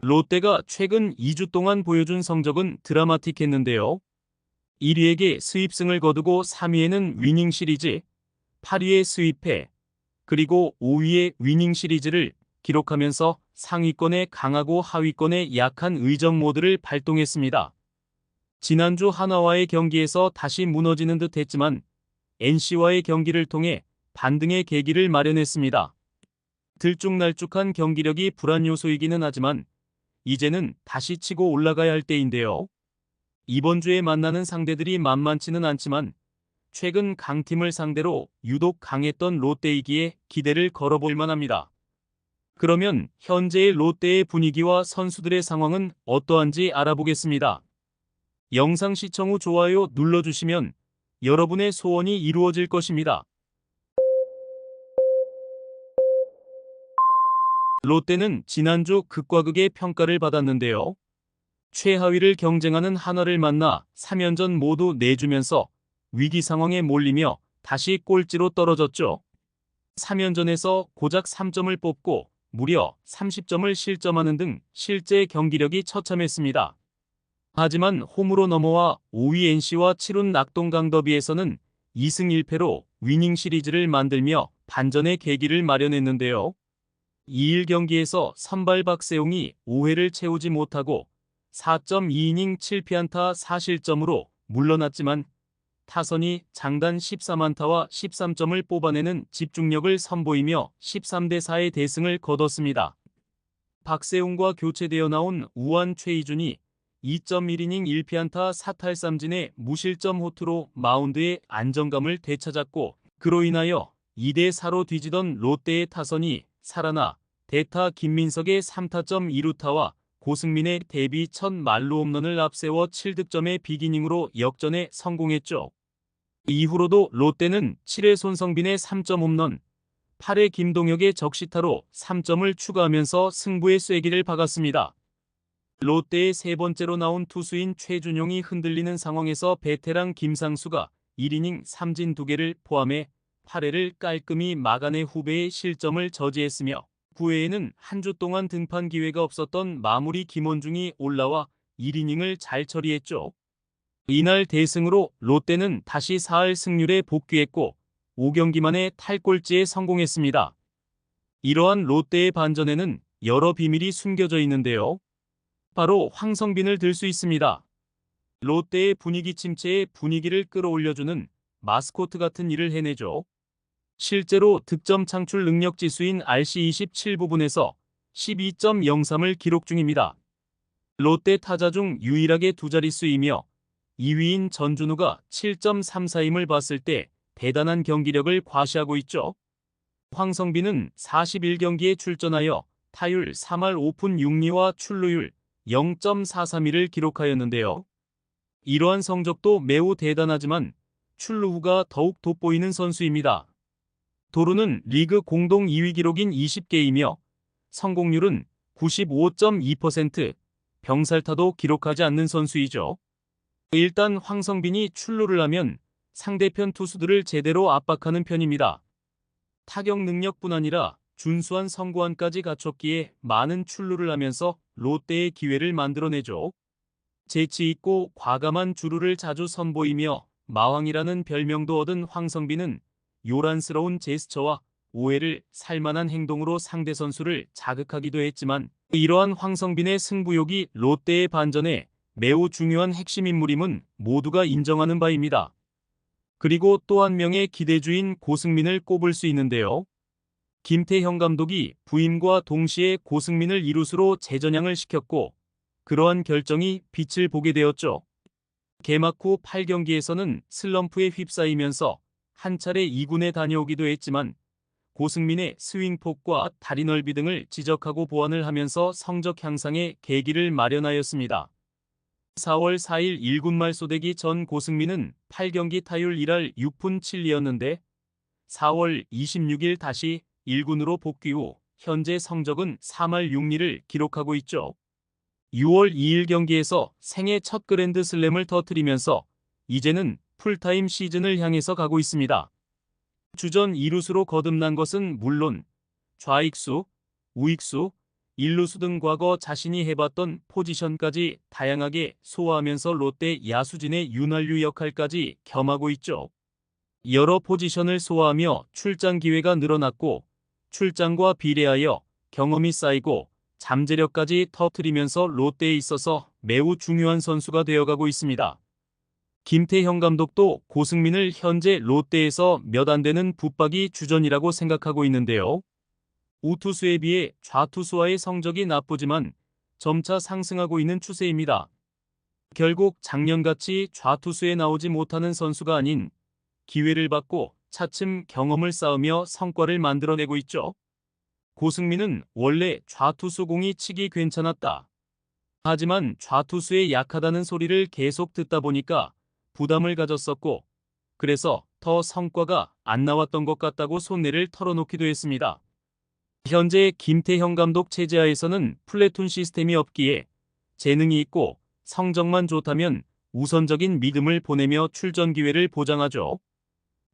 롯데가 최근 2주 동안 보여준 성적은 드라마틱했는데요. 1위에게 스윕승을 거두고 3위에는 위닝 시리즈, 8위에 스윕패, 그리고 5위에 위닝 시리즈를 기록하면서 상위권에 강하고 하위권에 약한 의정 모드를 발동했습니다. 지난주 하나와의 경기에서 다시 무너지는 듯 했지만 NC와의 경기를 통해 반등의 계기를 마련했습니다. 들쭉날쭉한 경기력이 불안 요소이기는 하지만 이제는 다시 치고 올라가야 할 때인데요. 이번 주에 만나는 상대들이 만만치는 않지만 최근 강팀을 상대로 유독 강했던 롯데이기에 기대를 걸어볼 만합니다. 그러면 현재의 롯데의 분위기와 선수들의 상황은 어떠한지 알아보겠습니다. 영상 시청 후 좋아요 눌러주시면 여러분의 소원이 이루어질 것입니다. 롯데는 지난주 극과 극의 평가를 받았는데요. 최하위를 경쟁하는 한화를 만나 3연전 모두 내주면서 위기 상황에 몰리며 다시 꼴찌로 떨어졌죠. 3연전에서 고작 3점을 뽑고 무려 30점을 실점하는 등 실제 경기력이 처참했습니다. 하지만 홈으로 넘어와 5위 NC와 치룬 낙동강 더비에서는 2승 1패로 위닝 시리즈를 만들며 반전의 계기를 마련했는데요. 2일 경기에서 선발 박세웅이 5회를 채우지 못하고 4.2이닝 7피안타 4실점으로 물러났지만 타선이 장단 14안타와 13점을 뽑아내는 집중력을 선보이며 13대4의 대승을 거뒀습니다. 박세웅과 교체되어 나온 우완 최희준이 2.1이닝 1피안타 4탈삼진의 무실점 호투로 마운드의 안정감을 되찾았고 그로 인하여 2대4로 뒤지던 롯데의 타선이 살아나 대타 김민석의 3타점 2루타와 고승민의 데뷔 첫 만루 홈런을 앞세워 7득점의 빅이닝으로 역전에 성공했죠. 이후로도 롯데는 7회 손성빈의 3점 홈런, 8회 김동혁의 적시타로 3점을 추가하면서 승부의 쐐기를 박았습니다. 롯데의 세 번째로 나온 투수인 최준용이 흔들리는 상황에서 베테랑 김상수가 1이닝 3진 2개를 포함해 8회를 깔끔히 막아내 후배의 실점을 저지했으며 9회에는 한 주 동안 등판 기회가 없었던 마무리 김원중이 올라와 1이닝을 잘 처리했죠. 이날 대승으로 롯데는 다시 4할 승률에 복귀했고 5경기 만에 탈꼴찌에 성공했습니다. 이러한 롯데의 반전에는 여러 비밀이 숨겨져 있는데요. 바로 황성빈을 들 수 있습니다. 롯데의 분위기 침체에 분위기를 끌어올려주는 마스코트 같은 일을 해내죠. 실제로 득점 창출 능력 지수인 RC27 부분에서 12.03을 기록 중입니다. 롯데 타자 중 유일하게 두 자릿수이며 2위인 전준우가 7.34임을 봤을 때 대단한 경기력을 과시하고 있죠. 황성빈은 41경기에 출전하여 타율 3할 5푼 6리와 출루율 0.432를 기록하였는데요. 이러한 성적도 매우 대단하지만 출루 후가 더욱 돋보이는 선수입니다. 도루는 리그 공동 2위 기록인 20개이며 성공률은 95.2%, 병살타도 기록하지 않는 선수이죠. 일단 황성빈이 출루를 하면 상대편 투수들을 제대로 압박하는 편입니다. 타격 능력뿐 아니라 준수한 선구안까지 갖췄기에 많은 출루를 하면서 롯데의 기회를 만들어내죠. 재치 있고 과감한 주루를 자주 선보이며 마왕이라는 별명도 얻은 황성빈은 요란스러운 제스처와 오해를 살만한 행동으로 상대 선수를 자극하기도 했지만 이러한 황성빈의 승부욕이 롯데의 반전에 매우 중요한 핵심 인물임은 모두가 인정하는 바입니다. 그리고 또 한 명의 기대주인 고승민을 꼽을 수 있는데요. 김태형 감독이 부임과 동시에 고승민을 이루수로 재전향을 시켰고 그러한 결정이 빛을 보게 되었죠. 개막 후 8경기에서는 슬럼프에 휩싸이면서 한 차례 2군에 다녀오기도 했지만 고승민의 스윙폭과 다리 넓이 등을 지적하고 보완을 하면서 성적 향상의 계기를 마련하였습니다. 4월 4일 1군 말소되기 전 고승민은 8경기 타율 1할 6푼 7리였는데 4월 26일 다시 1군으로 복귀 후 현재 성적은 3할 6리를 기록하고 있죠. 6월 2일 경기에서 생애 첫 그랜드 슬램을 터뜨리면서 이제는 풀타임 시즌을 향해서 가고 있습니다. 주전 2루수로 거듭난 것은 물론 좌익수, 우익수, 일루수 등 과거 자신이 해봤던 포지션까지 다양하게 소화하면서 롯데 야수진의 윤활유 역할까지 겸하고 있죠. 여러 포지션을 소화하며 출장 기회가 늘어났고 출장과 비례하여 경험이 쌓이고 잠재력까지 터뜨리면서 롯데에 있어서 매우 중요한 선수가 되어가고 있습니다. 김태형 감독도 고승민을 현재 롯데에서 몇 안 되는 붙박이 주전이라고 생각하고 있는데요. 우투수에 비해 좌투수와의 성적이 나쁘지만 점차 상승하고 있는 추세입니다. 결국 작년같이 좌투수에 나오지 못하는 선수가 아닌 기회를 받고 차츰 경험을 쌓으며 성과를 만들어내고 있죠. 고승민은 원래 좌투수 공이 치기 괜찮았다. 하지만 좌투수에 약하다는 소리를 계속 듣다 보니까 부담을 가졌었고 그래서 더 성과가 안 나왔던 것 같다고 손해를 털어놓기도 했습니다. 현재 김태형 감독 체제하에서는 플래툰 시스템이 없기에 재능이 있고 성적만 좋다면 우선적인 믿음을 보내며 출전 기회를 보장하죠.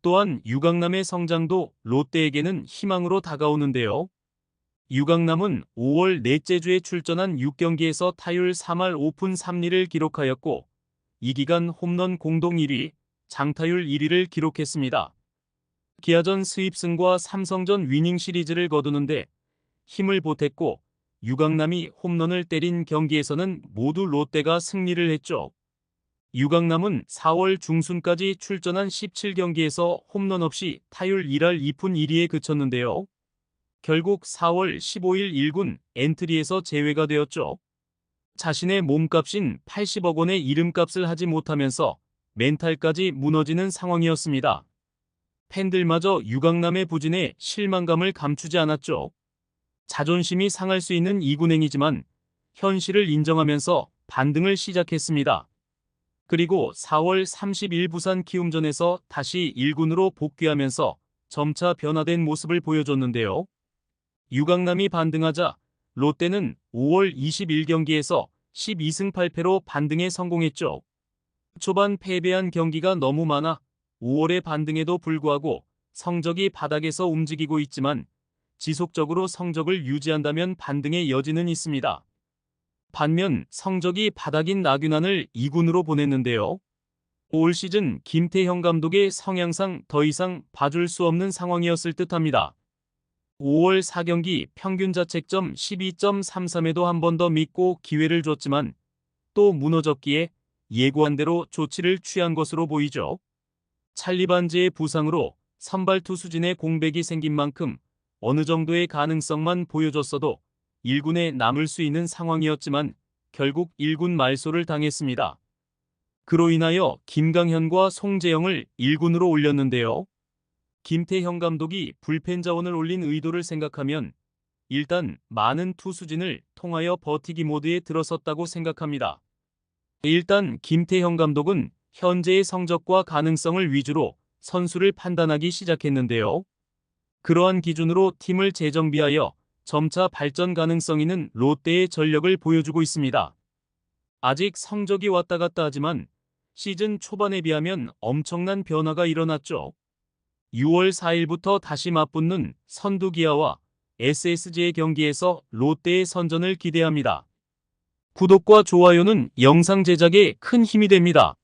또한 유강남의 성장도 롯데에게는 희망으로 다가오는데요. 유강남은 5월 넷째 주에 출전한 6경기에서 타율 3할 5푼 3리를 기록하였고 이 기간 홈런 공동 1위, 장타율 1위를 기록했습니다. 기아전 스윕승과 삼성전 위닝 시리즈를 거두는데 힘을 보탰고 유강남이 홈런을 때린 경기에서는 모두 롯데가 승리를 했죠. 유강남은 4월 중순까지 출전한 17경기에서 홈런 없이 타율 1할 2푼 1리에 그쳤는데요. 결국 4월 15일 1군 엔트리에서 제외가 되었죠. 자신의 몸값인 80억 원의 이름값을 하지 못하면서 멘탈까지 무너지는 상황이었습니다. 팬들마저 유강남의 부진에 실망감을 감추지 않았죠. 자존심이 상할 수 있는 2군행이지만 현실을 인정하면서 반등을 시작했습니다. 그리고 4월 30일 부산 키움전에서 다시 1군으로 복귀하면서 점차 변화된 모습을 보여줬는데요. 유강남이 반등하자 롯데는 5월 21경기에서 12승 8패로 반등에 성공했죠. 초반 패배한 경기가 너무 많아 5월의 반등에도 불구하고 성적이 바닥에서 움직이고 있지만 지속적으로 성적을 유지한다면 반등의 여지는 있습니다. 반면 성적이 바닥인 나균안을 2군으로 보냈는데요. 올 시즌 김태형 감독의 성향상 더 이상 봐줄 수 없는 상황이었을 듯합니다. 5월 4경기 평균 자책점 12.33에도 한 번 더 믿고 기회를 줬지만 또 무너졌기에 예고한 대로 조치를 취한 것으로 보이죠. 찰리 반지의 부상으로 선발 투수진의 공백이 생긴 만큼 어느 정도의 가능성만 보여줬어도 1군에 남을 수 있는 상황이었지만 결국 1군 말소를 당했습니다. 그로 인하여 김강현과 송재영을 1군으로 올렸는데요. 김태형 감독이 불펜 자원을 올린 의도를 생각하면 일단 많은 투수진을 통하여 버티기 모드에 들어섰다고 생각합니다. 일단 김태형 감독은 현재의 성적과 가능성을 위주로 선수를 판단하기 시작했는데요. 그러한 기준으로 팀을 재정비하여 점차 발전 가능성 있는 롯데의 전력을 보여주고 있습니다. 아직 성적이 왔다 갔다 하지만 시즌 초반에 비하면 엄청난 변화가 일어났죠. 6월 4일부터 다시 맞붙는 선두 기아와 SSG의 경기에서 롯데의 선전을 기대합니다. 구독과 좋아요는 영상 제작에 큰 힘이 됩니다.